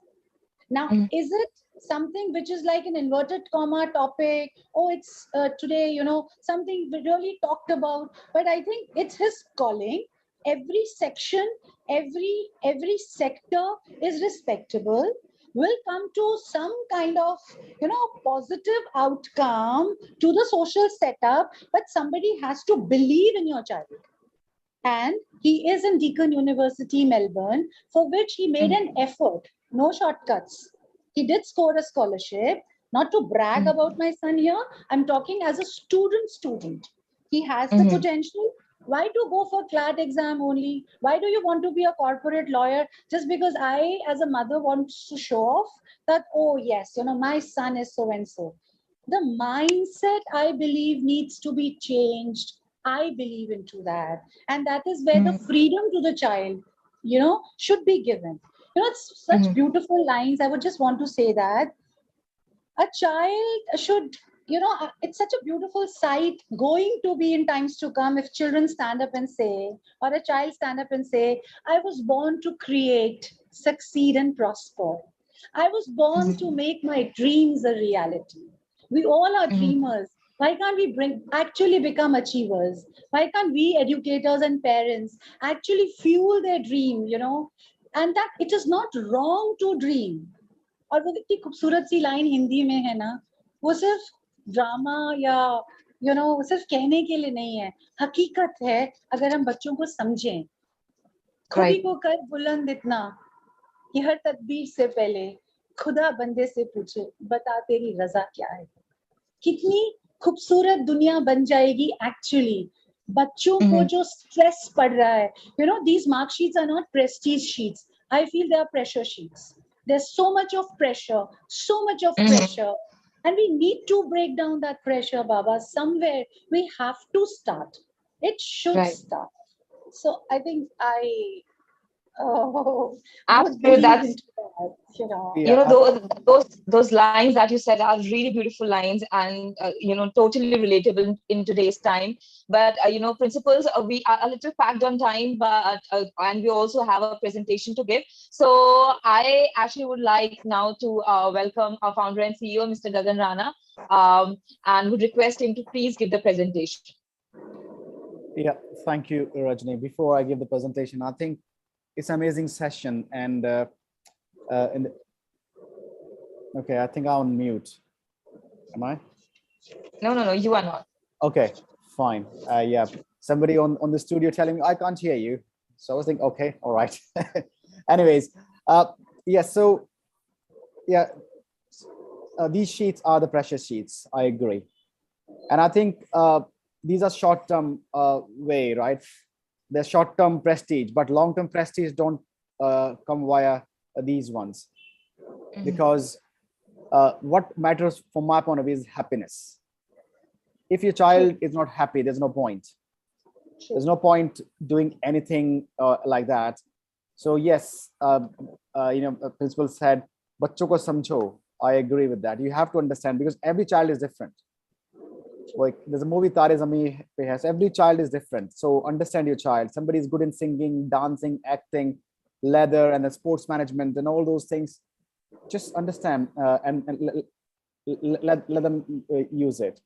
Now, is it something which is like an inverted comma topic? Oh, it's today, something we really talked about. But I think it's his calling. every section, every sector is respectable, will come to some kind of, positive outcome to the social setup, but somebody has to believe in your child. And he is in Deakin University, Melbourne, for which he made an effort. No shortcuts. He did score a scholarship. Not to brag about my son here, I'm talking as a student. He has the potential. Why to go for CLAT exam only? Why do you want to be a corporate lawyer? Just because I, as a mother, want to show off that, oh, yes, my son is so and so. The mindset, I believe, needs to be changed. I believe into that. And that is where the freedom to the child, should be given. It's such beautiful lines. I would just want to say that a child should, it's such a beautiful sight going to be in times to come if children stand up and say, or a child stand up and say, I was born to create, succeed, and prosper. I was born to make my dreams a reality. We all are dreamers. Why can't we actually become achievers? Why can't we educators and parents actually fuel their dream, and that it is not wrong to dream. और वो कितनी खूबसूरत सी line Hindi में है ना, वो सिर्फ drama या सिर्फ कहने के लिए नहीं है, हकीकत है अगर हम बच्चों को समझें. खुदी को कर बुलंद इतना कि हर तदबीर से पहले खुदा बंदे से पूछे बता तेरी रजा क्या है. कितनी खूबसूरत दुनिया बन जाएगी एक्चुअली. बच्चों को जो स्ट्रेस पड़ रहा है, these mark sheets are not prestige sheets. I feel they are pressure sheets. There's so much of pressure, and we need to break down that pressure, Baba. Somewhere we have to start. It should start. So I think absolutely, that's that, those lines that you said are really beautiful lines, and totally relatable in today's time. But principals, we are a little packed on time, but and we also have a presentation to give. So I actually would like now to welcome our founder and CEO, Mr. Gagan Rana, and would request him to please give the presentation. Yeah, thank you, Rajni. Before I give the presentation, I think it's an amazing session, and okay, I think I'm on mute. Am I? No, you are not. Okay, fine. Yeah, somebody on the studio telling me I can't hear you. So I was thinking, okay, all right. Anyways, yeah, so yeah, these sheets are the pressure sheets. I agree. And I think these are short-term way, right? They're short-term prestige, but long-term prestige don't come via these ones. Because what matters from my point of view is happiness. If your child is not happy, there's no point. There's no point doing anything like that. So yes, principal said, "Bachcho ko samjho." I agree with that. You have to understand, because every child is different. Like there's a movie Tare Zameen Pe Hai. Every child is different. So understand your child. Somebody is good in singing, dancing, acting, leather, and then sports management and all those things. Just understand and let them use it.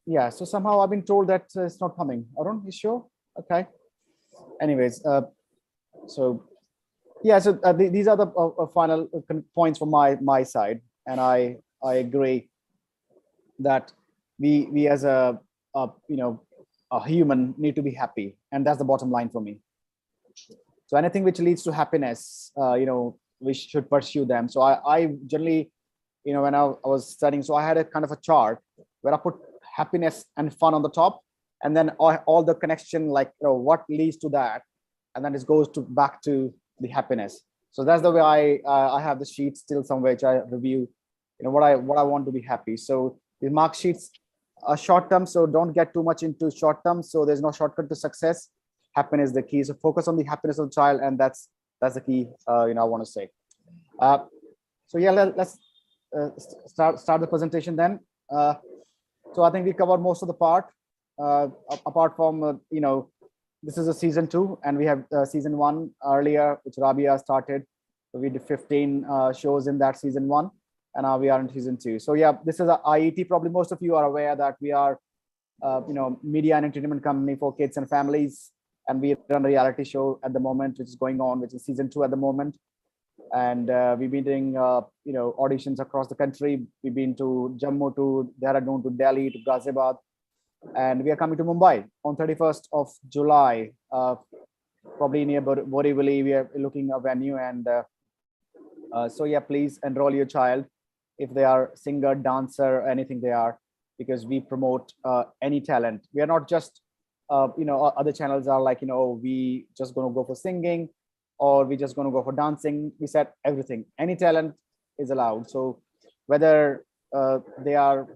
Yeah, so somehow I've been told that it's not coming. Arun, you sure? Okay. Anyways, so yeah, so these are the final points from my side, and I agree that we as a human need to be happy, and that's the bottom line for me. So anything which leads to happiness, we should pursue them. So I generally, when I was studying, so I had a kind of a chart where I put happiness and fun on the top, and then all the connection, like what leads to that, and then it goes back to the happiness. So that's the way I have the sheets still somewhere which I review, what I want to be happy. So the mark sheets are short term, so don't get too much into short term. So there's no shortcut to success. Happiness is the key. So focus on the happiness of the child, and that's the key. I want to say. So yeah, let's start the presentation then. So I think we covered most of the part. Apart from this is a season 2, and we have season 1 earlier, which Rabia started. So we did 15 shows in that season 1, and now we are in season 2. So yeah, this is a IET. Probably most of you are aware that we are media and entertainment company for kids and families. And we run a reality show at the moment, which is going on, which is season 2 at the moment. And we've been doing, auditions across the country. We've been to Jammu, to Dehradun, to Delhi, to Ghaziabad. And we are coming to Mumbai on 31st of July, probably near Borivali. We are looking a venue. And so yeah, please enroll your child if they are singer, dancer, anything they are, because we promote any talent. We are not just, other channels are like, we just going to go for singing, or we just going to go for dancing. We said everything, any talent is allowed. So whether they are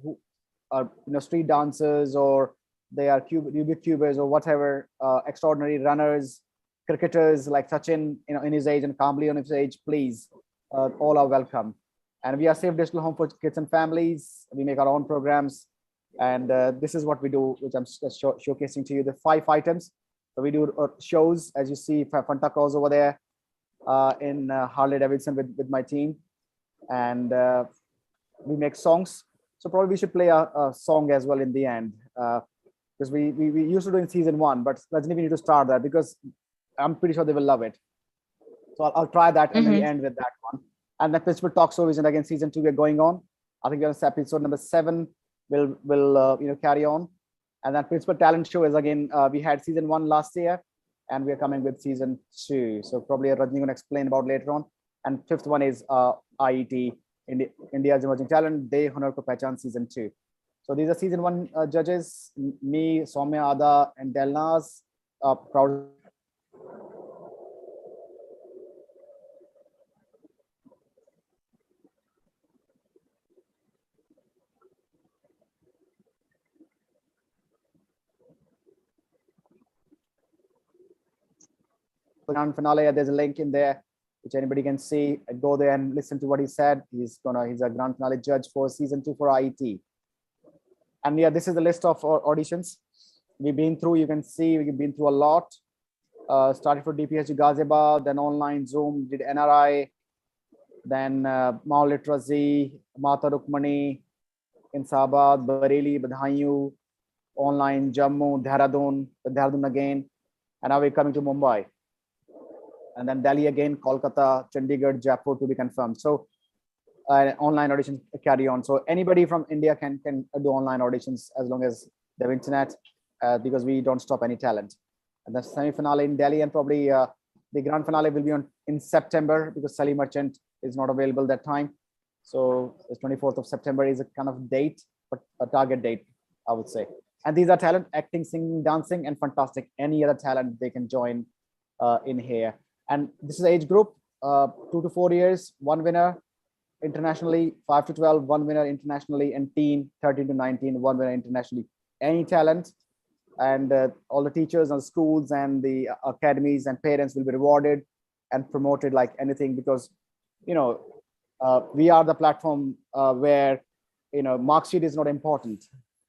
street dancers, or they are Rubik cubers, or whatever, extraordinary runners, cricketers like Sachin, in his age, and Kambli on his age, please, all are welcome. And we are safe digital home for kids and families. We make our own programs, and this is what we do, which I'm showcasing to you, the 5 items. So we do shows, as you see, Fanta calls over there in Harley Davidson with my team, and we make songs. So probably we should play a song as well in the end, because we used to do in season 1, but Rajni, we need to start that, because I'm pretty sure they will love it. So I'll try that, and then we end with that one. And the principal talk show is, and again, season 2 we're going on. I think we're on episode number 7. We'll carry on. And then principal talent show is, again, we had season 1 last year, and we're coming with season 2. So probably Rajni going to explain about later on. And 5th one is IET, India's Emerging Talent Day, Hunar Ko Pehchan season 2. So these are season 1 judges, me, Soumya, Ada, and Delnaz, proud. Grand finale, there's a link in there which anybody can see. Go there and listen to what he said. He's a grand finale judge for season 2 for IET. And yeah, this is the list of auditions we've been through. You can see we've been through a lot. Started for DPSG Ghaziabad, then online Zoom, did NRI, then Mao Literacy, Mata Rukmani, Insabad, Bareilly, Badhayu, online Jammu, Dehradun again, and now we're coming to Mumbai. And then Delhi again, Kolkata, Chandigarh, Jaipur to be confirmed. So online auditions carry on. So anybody from India can do online auditions as long as they have internet, because we don't stop any talent. And the semi-finale in Delhi, and probably the grand finale will be in September, because Sally Merchant is not available that time. So the 24th of September is a kind of date, but a target date, I would say. And these are talent: acting, singing, dancing, and fantastic. Any other talent they can join in here. And this is age group, 2 to 4 years, 1 winner internationally, 5 to 12, 1 winner internationally, and teen, 13 to 19, 1 winner internationally. Any talent, and all the teachers and schools and the academies and parents will be rewarded and promoted like anything, because we are the platform where mark sheet is not important.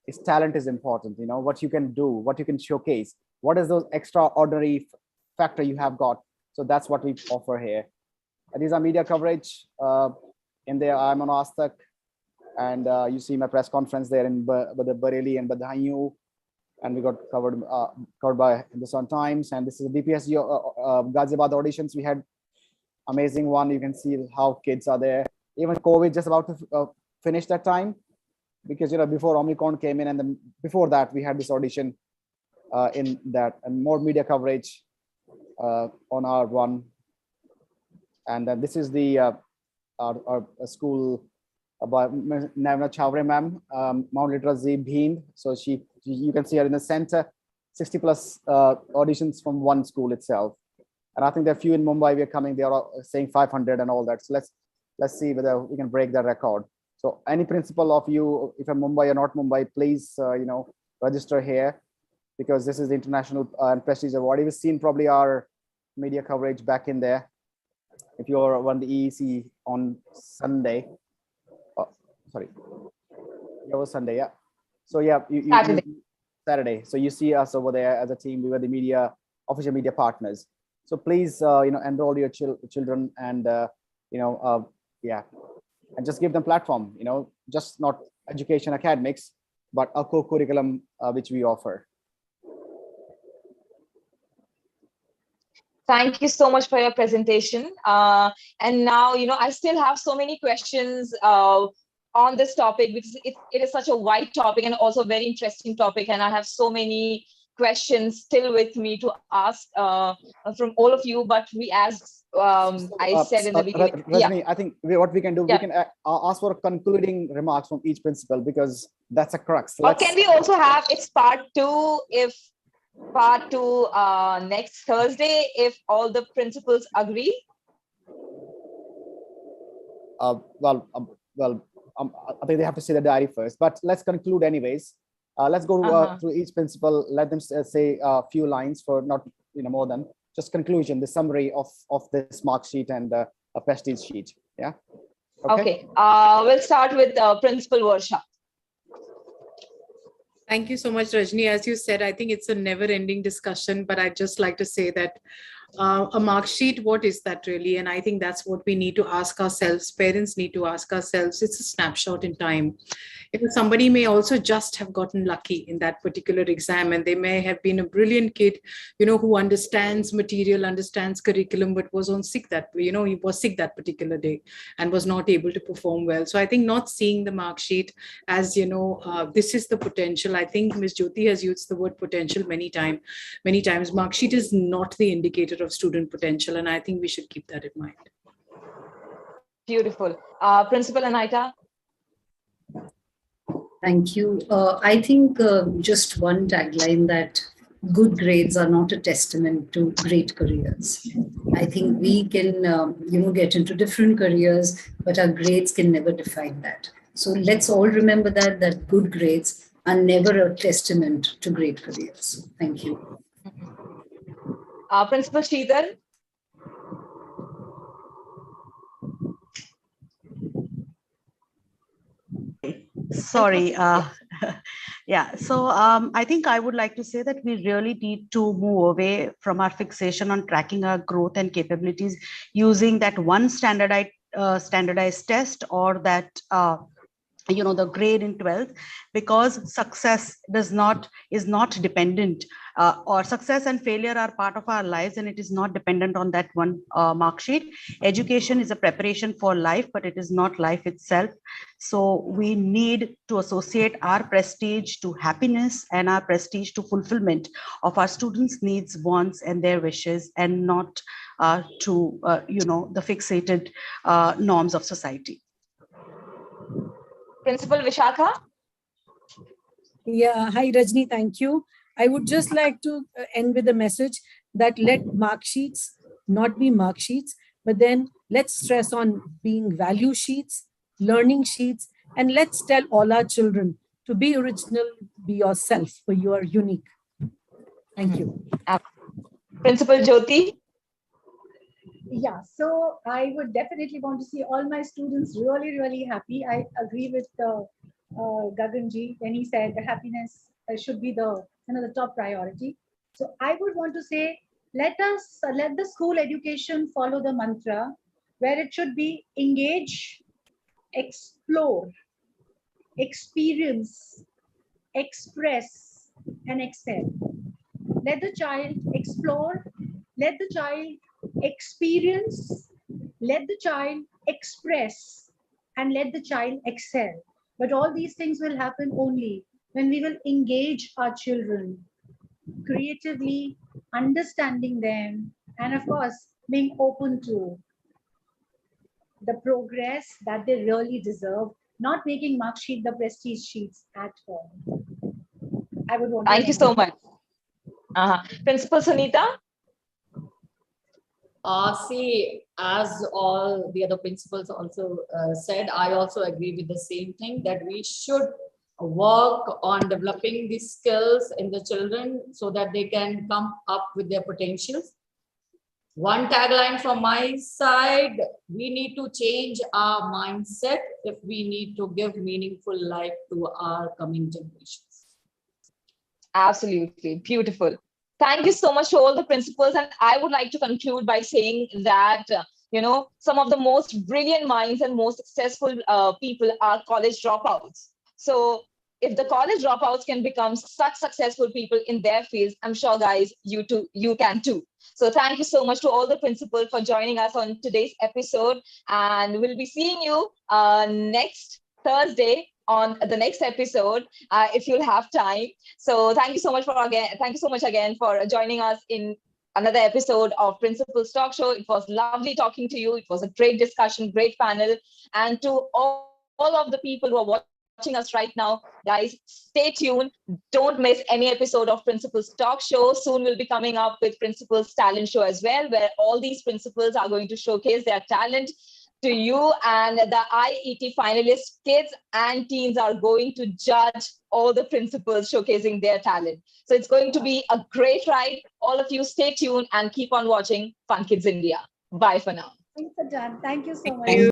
It's talent is important. What you can do, what you can showcase, what is those extraordinary factor you have got. So that's what we offer here. And these are media coverage. In there, I'm on Astak, and you see my press conference there in Bareilly and Badhayu, and we got covered by Hindustan Times. And this is the DPSG Ghaziabad auditions. We had amazing one. You can see how kids are there. Even COVID just about to finish that time, because before Omicron came in, and then before that we had this audition in that, and more media coverage on our one. And then this is the our school by Navna Chhavre ma'am, Mount Literacy Bhind. So you can see her in the center. 60 plus auditions from one school itself, and I think there are few in Mumbai. We are coming. They are saying 500 and all that. So let's see whether we can break that record. So any principal of you, if you're Mumbai or not Mumbai, please register here, because this is the international and prestige award. You've seen probably our media coverage back in there. If you won the EEC on Sunday, sorry, it was Sunday, yeah. So yeah, Saturday. So you see us over there as a team. We were the official media partners. So please, enroll your children, and yeah, and just give them platform. Just not education academics, but a co-curriculum which we offer. Thank you so much for your presentation. And now, I still have so many questions on this topic because it is such a wide topic and also a very interesting topic. And I have so many questions still with me to ask from all of you. But as I said in the beginning, Rajni, I think what we can do, we can ask for concluding remarks from each principal because that's a crux. Or can we also have its part 2 if part 2 next Thursday if all the principals agree? I think they have to see the diary first, but let's conclude anyways. Let's go through each principal. Let them say a few lines for not more than just conclusion, the summary of this mark sheet and a prestige sheet. Yeah. Okay. We'll start with Principal Varsha. Thank you so much, Rajni. As you said, I think it's a never-ending discussion, but I'd just like to say that a mark sheet, what is that really? And I think that's what we need to ask ourselves. Parents need to ask ourselves. It's a snapshot in time. Somebody may also just have gotten lucky in that particular exam, and they may have been a brilliant kid, who understands material, understands curriculum, but was on sick that, he was sick that particular day and was not able to perform well. So I think not seeing the mark sheet as, this is the potential. I think Ms. Jyoti has used the word potential many times. Mark sheet is not the indicator of student potential, and I think we should keep that in mind. Beautiful. Principal Anita. Thank you. I think just one tagline that good grades are not a testament to great careers. I think we can, get into different careers, but our grades can never define that. So let's all remember that good grades are never a testament to great careers. Thank you. Principal Sridhar. Sorry. Yeah. So I think I would like to say that we really need to move away from our fixation on tracking our growth and capabilities using that one standardized test or that the grade in 12th, because success is not dependent or success and failure are part of our lives, and it is not dependent on that one mark sheet. Education is a preparation for life, but it is not life itself. So we need to associate our prestige to happiness and our prestige to fulfillment of our students' needs, wants, and their wishes, and not to the fixated norms of society. Principal Vishakha. Yeah, hi Rajni, thank you. I would just like to end with a message that let mark sheets not be mark sheets, but then let's stress on being value sheets, learning sheets, and let's tell all our children to be original, be yourself, for you are unique. Thank you. Principal Jyoti. Yeah, so I would definitely want to see all my students really, really happy. I agree with Gaganji when he said the happiness should be the top priority. So I would want to say, let the school education follow the mantra where it should be engage, explore, experience, express, and excel. Let the child explore, let the child experience, let the child express, and let the child excel. But all these things will happen only when we will engage our children creatively, understanding them, and of course, being open to the progress that they really deserve, not making mark sheet the prestige sheets at all. I would want Thank you so much. Principal Sunita. See, as all the other principals also said, I also agree with the same thing, that we should work on developing these skills in the children so that they can come up with their potentials. One tagline from my side, we need to change our mindset if we need to give meaningful life to our coming generations. Absolutely. Beautiful. Thank you so much to all the principals. And I would like to conclude by saying that, some of the most brilliant minds and most successful people are college dropouts. So if the college dropouts can become such successful people in their fields, I'm sure, guys, you can too. So thank you so much to all the principals for joining us on today's episode. And we'll be seeing you next Thursday on the next episode if you'll have time. So thank you so much again for joining us in another episode of Principals Talk Show. It was lovely talking to you. It was a great discussion, great panel. And to all of the people who are watching us right now, guys, stay tuned. Don't miss any episode of Principals Talk Show. Soon we'll be coming up with Principals Talent Show as well, where all these principals are going to showcase their talent to you, and the IET finalists, kids and teens, are going to judge all the principals showcasing their talent. So it's going to be a great ride. All of you stay tuned and keep on watching Fun Kids India. Bye for now. Thanks, Ajahn. Thank you so Thank much. you.